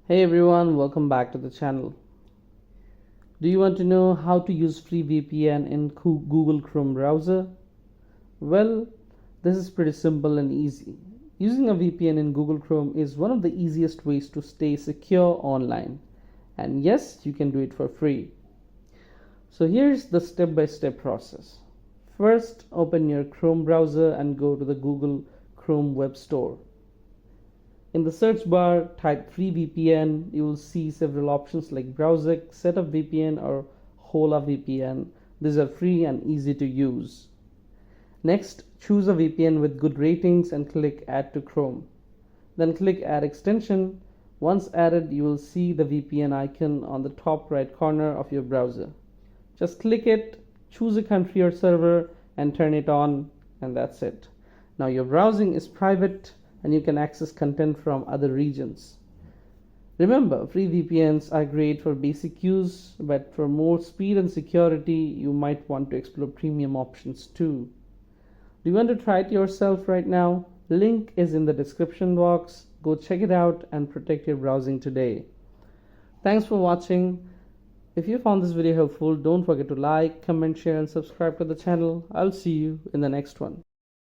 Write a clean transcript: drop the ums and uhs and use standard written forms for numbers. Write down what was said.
Hey everyone, welcome back to the channel. Do you want to know how to use free VPN in Google Chrome browser? Well, this is pretty simple and easy. Using a VPN in Google Chrome is one of the easiest ways to stay secure online. And yes, you can do it for free. So here's the step-by-step process. First, open your Chrome browser and go to the Google Chrome Web Store. In the search bar, type free VPN. You will see several options like browser, setup VPN, or Hola VPN. These are free and easy to use. Next, choose a VPN with good ratings and click Add to Chrome. Then click Add Extension. Once added, you will see the VPN icon on the top right corner of your browser. Just click it, choose a country or server, and turn it on, and that's it. Now your browsing is private and you can access content from other regions. Remember, free VPNs are great for basic use, but for more speed and security, you might want to explore premium options too. Do you want to try it yourself right now? Link is in the description box. Go check it out and protect your browsing today. Thanks for watching. If you found this video helpful, don't forget to like, comment, share, and subscribe to the channel. I'll see you in the next one.